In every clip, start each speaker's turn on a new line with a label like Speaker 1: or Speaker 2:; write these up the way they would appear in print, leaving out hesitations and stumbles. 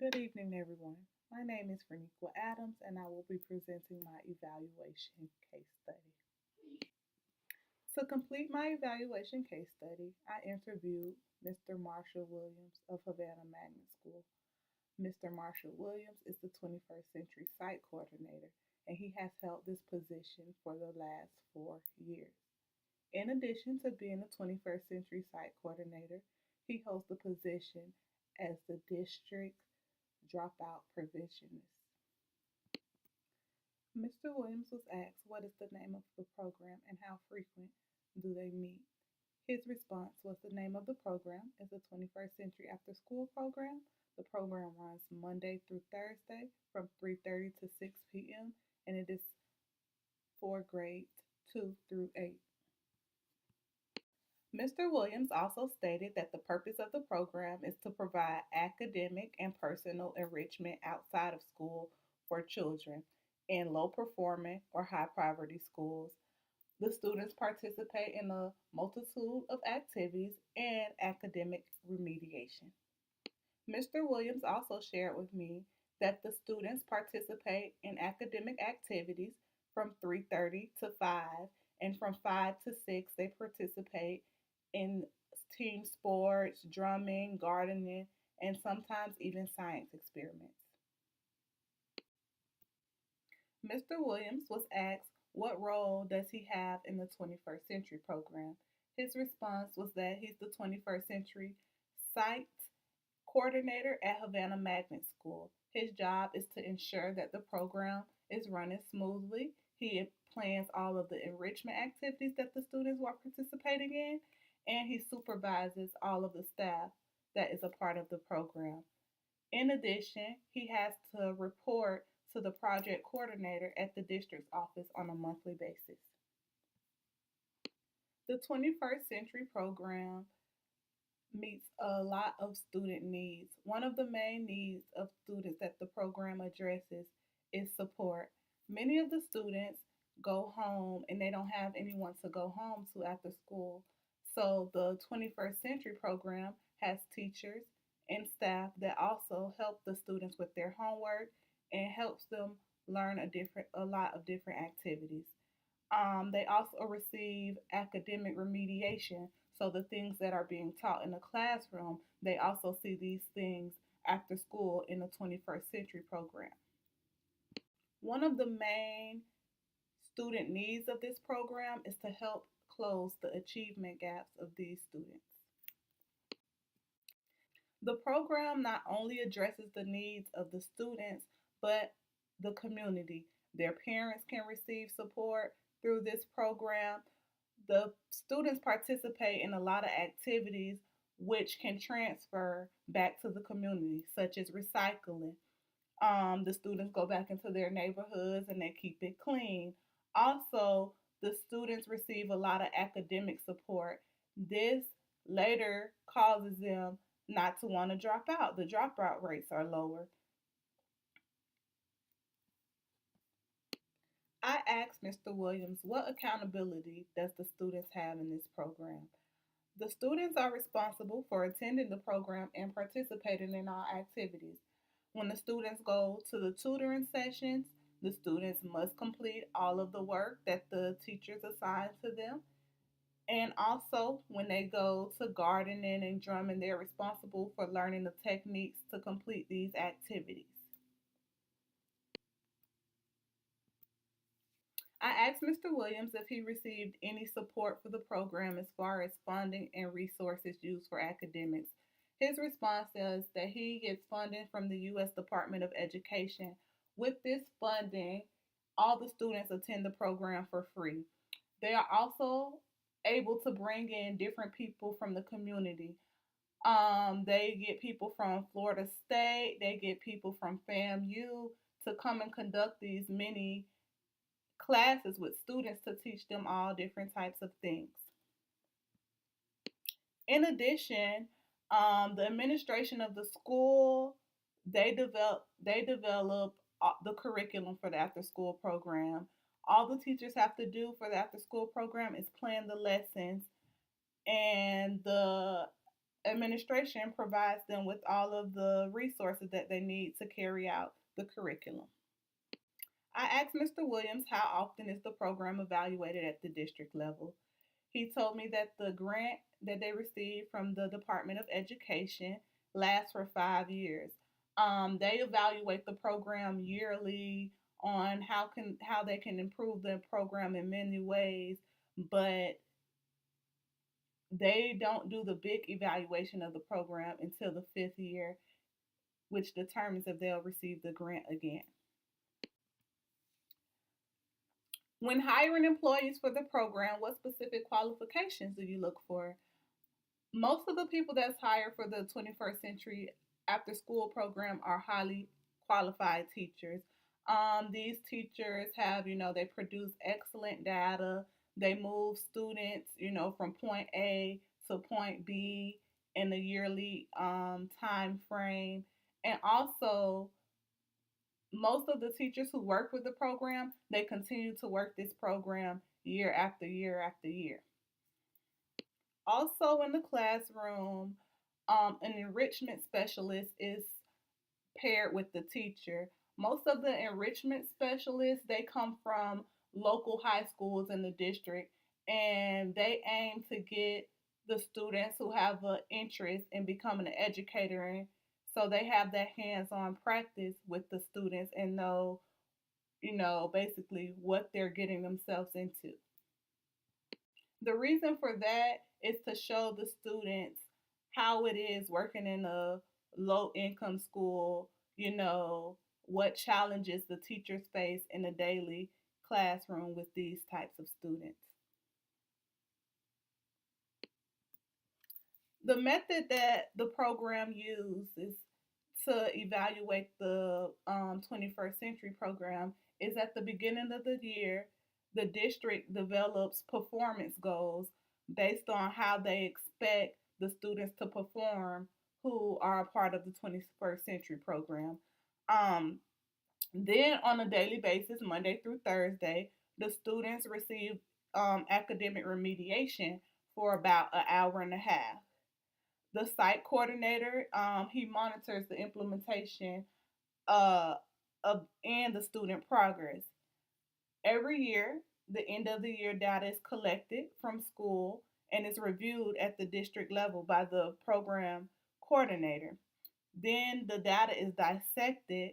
Speaker 1: Good evening, everyone. My name is Verniqua Adams, and I will be presenting my evaluation case study. To complete my evaluation case study, I interviewed Mr. Marshall Williams of Havana Magnet School. Mr. Marshall Williams is the 21st Century Site Coordinator, and he has held this position for the last 4 years. In addition to being the 21st Century Site Coordinator, he holds the position as the District Dropout Preventionist. Mr. Williams was asked what is the name of the program and how frequent do they meet. His response was the name of the program is the 21st Century After School Program. The program runs Monday through Thursday from 3:30 to 6 p.m. and it is for grades 2 through 8. Mr. Williams also stated that the purpose of the program is to provide academic and personal enrichment outside of school for children in low performing or high poverty schools. The students participate in a multitude of activities and academic remediation. Mr. Williams also shared with me that the students participate in academic activities from 3:30 to 5 and from 5 to 6 they participate in team sports, drumming, gardening, and sometimes even science experiments. Mr. Williams was asked what role does he have in the 21st Century program. His response was that he's the 21st Century Site Coordinator at Havana Magnet School. His job is to ensure that the program is running smoothly. He plans all of the enrichment activities that the students are participating in, and he supervises all of the staff that is a part of the program. In addition, he has to report to the project coordinator at the district's office on a monthly basis. The 21st Century program meets a lot of student needs. One of the main needs of students that the program addresses is support. Many of the students go home and they don't have anyone to go home to after school. So the 21st Century program has teachers and staff that also help the students with their homework and helps them learn a lot of different activities. They also receive academic remediation. So the things that are being taught in the classroom, they also see these things after school in the 21st Century program. One of the main student needs of this program is to help close the achievement gaps of these students. The program not only addresses the needs of the students, but the community. Their parents can receive support through this program. The students participate in a lot of activities which can transfer back to the community, such as recycling. The students go back into their neighborhoods and they keep it clean. Also, the students receive a lot of academic support. This later causes them not to want to drop out. The dropout rates are lower. I asked Mr. Williams what accountability does the students have in this program. The students are responsible for attending the program and participating in all activities. When the students go to the tutoring sessions, the students must complete all of the work that the teachers assign to them. And also, when they go to gardening and drumming, they're responsible for learning the techniques to complete these activities. I asked Mr. Williams if he received any support for the program as far as funding and resources used for academics. His response is that he gets funding from the U.S. Department of Education. With this funding, all the students attend the program for free. They are also able to bring in different people from the community. They get people from Florida State, they get people from FAMU to come and conduct these mini classes with students to teach them all different types of things. In addition, the administration of the school they develop the curriculum for the after school program. All the teachers have to do for the after school program is plan the lessons, and the Administration provides them with all of the resources that they need to carry out the curriculum. I asked Mr. Williams how often is the program evaluated at the district level. He told me that the grant that they received from the Department of Education lasts for 5 years. They evaluate the program yearly on how they can improve the program in many ways, but they don't do the big evaluation of the program until the 5th year, which determines if they'll receive the grant again. When hiring employees for the program, what specific qualifications do you look for? Most of the people that's hired for the 21st century after school program are highly qualified teachers. These teachers have, they produce excellent data. They move students, from point A to point B in a yearly time frame. And also, most of the teachers who work with the program, they continue to work this program year after year after year. Also in the classroom, an enrichment specialist is paired with the teacher. Most of the enrichment specialists, they come from local high schools in the district, and they aim to get the students who have an interest in becoming an educator, and so they have that hands-on practice with the students and know, basically what they're getting themselves into. The reason for that is to show the students how it is working in a low income school, what challenges the teachers face in a daily classroom with these types of students. The method that the program uses to evaluate the 21st century program is at the beginning of the year, the district develops performance goals based on how they expect the students to perform who are a part of the 21st century program. Um, then, on a daily basis, Monday through Thursday, the students receive academic remediation for about an hour and a half. The site coordinator, he monitors the implementation uh, and the student progress. Every year, the end of the year data is collected from school and is reviewed at the district level by the program coordinator. Then the data is dissected,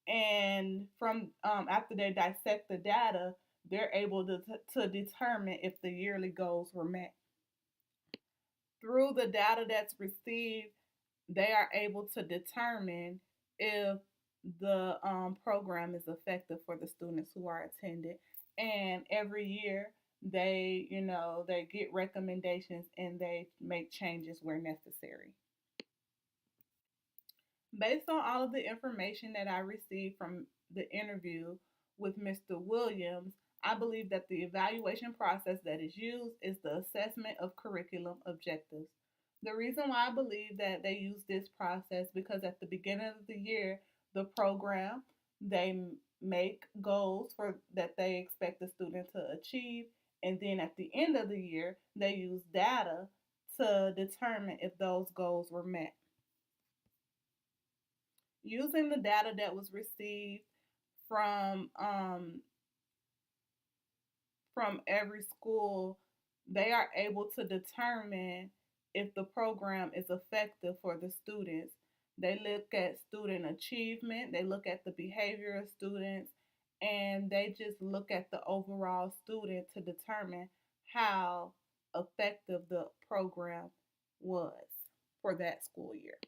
Speaker 1: and from after they dissect the data, they're able to determine if the yearly goals were met. Through the data that's received, they are able to determine if the program is effective for the students who are attended. And every year, they get recommendations and they make changes where necessary. Based on all of the information that I received from the interview with Mr. Williams, I believe that the evaluation process that is used is the assessment of curriculum objectives. The reason why I believe that they use this process because at the beginning of the year, the program they make goals for that they expect the student to achieve, and then at the end of the year, they use data to determine if those goals were met. Using the data that was received from from every school, they are able to determine if the program is effective for the students. They look at student achievement, they look at the behavior of students, and they just look at the overall student to determine how effective the program was for that school year.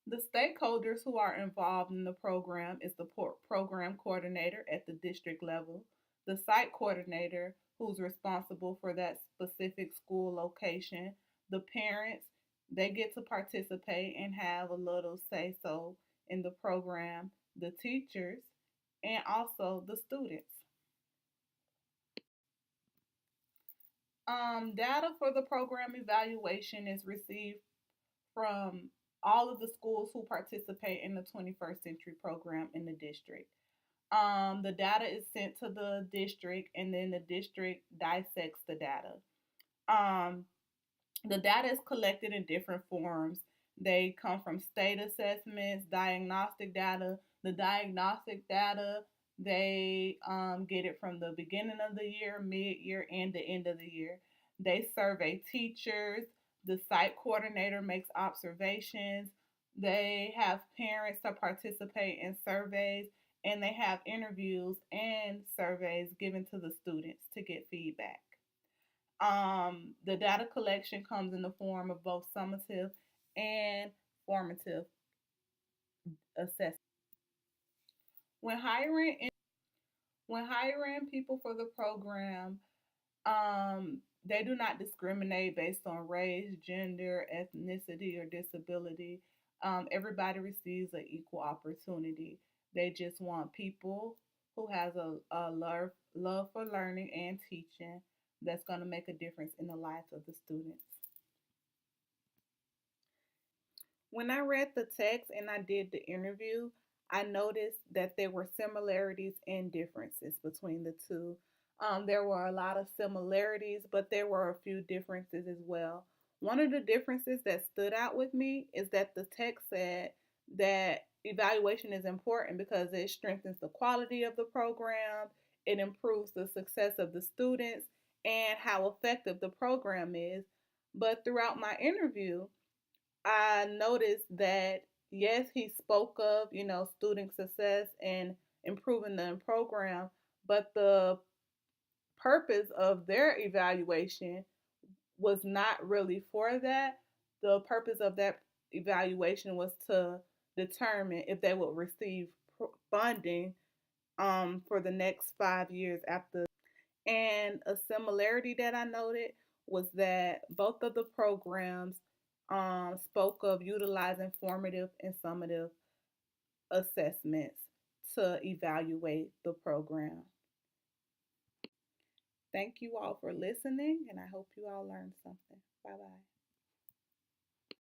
Speaker 1: The stakeholders who are involved in the program is the program coordinator at the district level, the site coordinator who's responsible for that specific school location, the parents, they get to participate and have a little say so in the program, the teachers, and also the students. Data for the program evaluation is received from all of the schools who participate in the 21st century program in the district. The data is sent to the district, and then the district dissects the data. Um, The data is collected in different forms. They come from state assessments, diagnostic data. The diagnostic data, they get it from the beginning of the year, mid year, and the end of the year. They survey teachers. The site coordinator makes observations. They have parents to participate in surveys, and they have interviews and surveys given to the students to get feedback. The data collection comes in the form of both summative and formative assessment. When hiring when hiring people for the program, they do not discriminate based on race, gender, ethnicity, or disability. Everybody receives an equal opportunity. They just want people who has a love for learning and teaching that's going to make a difference in the lives of the students. When I read the text and I did the interview, I noticed that there were similarities and differences between the two. There were a lot of similarities, but there were a few differences as well. One of the differences that stood out with me is that the text said that evaluation is important because it strengthens the quality of the program, it improves the success of the students, and how effective the program is. But throughout my interview, I noticed that yes, he spoke of, student success and improving the program, but the purpose of their evaluation was not really for that. The purpose of that evaluation was to determine if they would receive funding for the next 5 years after. And a similarity that I noted was that both of the programs spoke of utilizing formative and summative assessments to evaluate the program. Thank you all for listening, and I hope you all learned something. Bye bye.